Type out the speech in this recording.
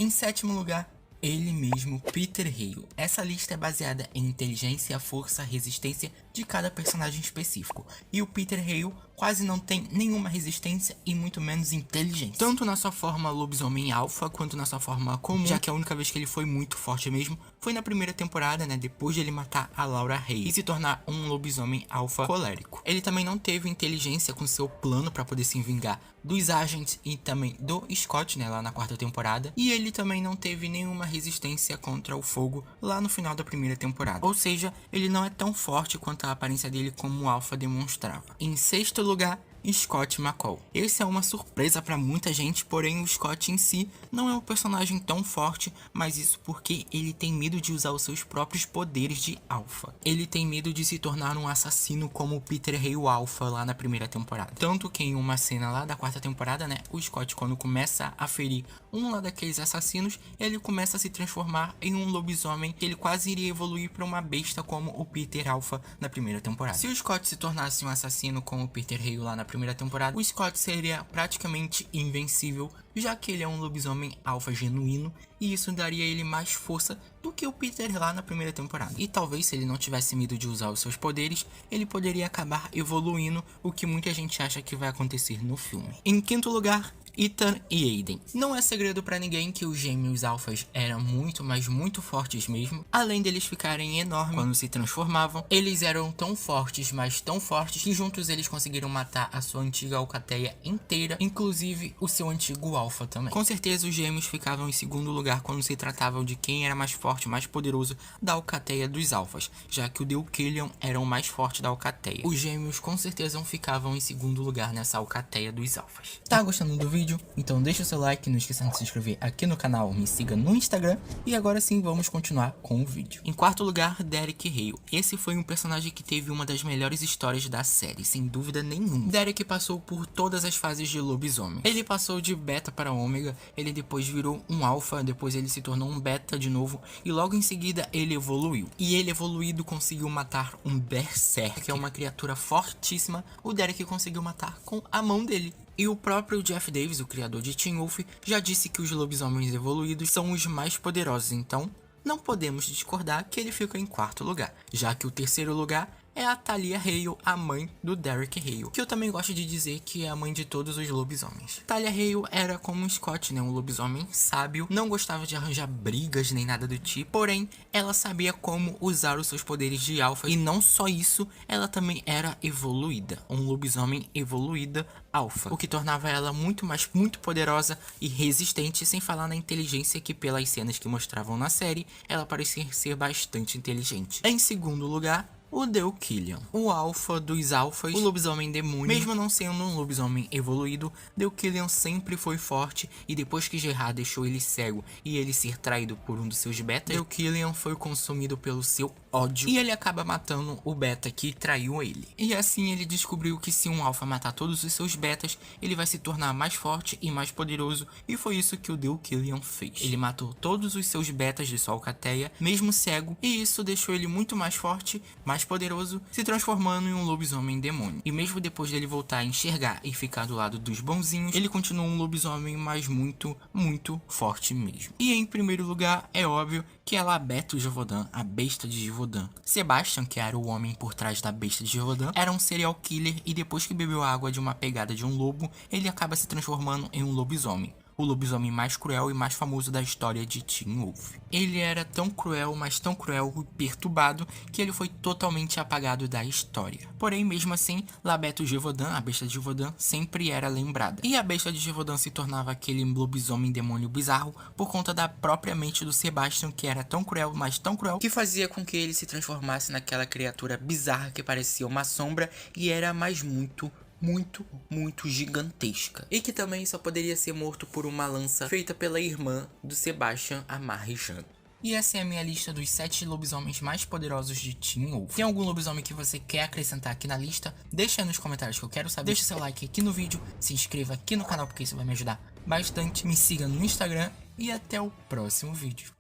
Em sétimo lugar, ele mesmo, Peter Hale. Essa lista é baseada em inteligência, força, resistência de cada personagem específico. E o Peter Hale quase não tem nenhuma resistência e muito menos inteligência. Tanto na sua forma lobisomem alfa, quanto na sua forma comum, já que a única vez que ele foi muito forte mesmo foi na primeira temporada, né, depois de ele matar a Laura Hayes e se tornar um lobisomem alfa colérico. Ele também não teve inteligência com seu plano para poder se vingar dos Agents e também do Scott, né, lá na quarta temporada. E ele também não teve nenhuma resistência contra o fogo lá no final da primeira temporada. Ou seja, ele não é tão forte quanto a aparência dele como o alfa demonstrava. Em sexto lugar, Scott McCall. Esse é uma surpresa para muita gente, porém o Scott em si não é um personagem tão forte, mas isso porque ele tem medo de usar os seus próprios poderes de alfa. Ele tem medo de se tornar um assassino como o Peter Hale alfa lá na primeira temporada. Tanto que em uma cena lá da quarta temporada, né, o Scott, quando começa a ferir um lá daqueles assassinos, ele começa a se transformar em um lobisomem que ele quase iria evoluir para uma besta como o Peter alfa na primeira temporada. Se o Scott se tornasse um assassino como o Peter Hale lá na primeira temporada, o Scott seria praticamente invencível, já que ele é um lobisomem alfa genuíno, e isso daria a ele mais força do que o Peter lá na primeira temporada. E talvez, se ele não tivesse medo de usar os seus poderes, ele poderia acabar evoluindo, o que muita gente acha que vai acontecer no filme. Em quinto lugar, Ethan e Aiden. Não é segredo pra ninguém que os gêmeos alfas eram muito, mas muito fortes mesmo. Além deles ficarem enormes quando se transformavam, eles eram tão fortes, mas tão fortes, que juntos eles conseguiram matar a sua antiga alcateia inteira, inclusive o seu antigo alfa também. Com certeza os gêmeos ficavam em segundo lugar quando se tratava de quem era mais forte, mais poderoso da alcateia dos alfas, já que o Deucalion era o mais forte da alcateia. Os gêmeos com certeza ficavam em segundo lugar nessa alcateia dos alfas. Tá gostando do vídeo? Então deixa o seu like, não esqueça de se inscrever aqui no canal, me siga no Instagram e agora sim vamos continuar com o vídeo. Em quarto lugar, Derek Hale. Esse foi um personagem que teve uma das melhores histórias da série, sem dúvida nenhuma. Derek passou por todas as fases de lobisomem. Ele passou de beta para ômega, ele depois virou um alfa, depois ele se tornou um beta de novo e logo em seguida ele evoluiu. E ele evoluído conseguiu matar um Berserk, que é uma criatura fortíssima. O Derek conseguiu matar com a mão dele. E o próprio Jeff Davis, o criador de Teen Wolf, já disse que os lobisomens evoluídos são os mais poderosos, então não podemos discordar que ele fica em quarto lugar, já que o terceiro lugar é a Talia Hale, a mãe do Derek Hale, que eu também gosto de dizer que é a mãe de todos os lobisomens. Talia Hale era como um Scott, né, um lobisomem sábio, não gostava de arranjar brigas nem nada do tipo, porém ela sabia como usar os seus poderes de alfa, e não só isso, ela também era evoluída, um lobisomem evoluída alfa, o que tornava ela muito poderosa e resistente, sem falar na inteligência, que pelas cenas que mostravam na série, ela parecia ser bastante inteligente. Em segundo lugar, o Deucalion, o alfa dos alfas, o lobisomem demônio. Mesmo não sendo um lobisomem evoluído, Deucalion sempre foi forte, e depois que Gerard deixou ele cego e ele ser traído por um dos seus betas, Deucalion foi consumido pelo seu ódio e ele acaba matando o beta que traiu ele. E assim ele descobriu que se um alfa matar todos os seus betas, ele vai se tornar mais forte e mais poderoso, e foi isso que o Deucalion fez. Ele matou todos os seus betas de sua alcateia, mesmo cego, e isso deixou ele muito mais forte, mais poderoso, se transformando em um lobisomem demônio. E mesmo depois dele voltar a enxergar e ficar do lado dos bonzinhos, ele continua um lobisomem, mas muito forte mesmo. E em primeiro lugar, é óbvio que é Labeto Gévaudan, a besta de Gévaudan. Sebastian, que era o homem por trás da besta de Gévaudan, era um serial killer, e depois que bebeu água de uma pegada de um lobo, ele acaba se transformando em um lobisomem. O lobisomem mais cruel e mais famoso da história de Teen Wolf. Ele era tão cruel, mas tão cruel e perturbado, que ele foi totalmente apagado da história. Porém, mesmo assim, Labeto Gévaudan, a besta de Gévaudan, sempre era lembrada. E a besta de Gévaudan se tornava aquele lobisomem demônio bizarro por conta da própria mente do Sebastian, que era tão cruel, mas tão cruel, que fazia com que ele se transformasse naquela criatura bizarra que parecia uma sombra e era mais muito gigantesca, e que também só poderia ser morto por uma lança feita pela irmã do Sebastian, a Marie-Jeanne. E essa é a minha lista dos 7 lobisomens mais poderosos de Teen Wolf. Tem algum lobisomem que você quer acrescentar aqui na lista? Deixa aí nos comentários que eu quero saber. Deixa seu like aqui no vídeo, se inscreva aqui no canal porque isso vai me ajudar bastante. Me siga no Instagram e até o próximo vídeo.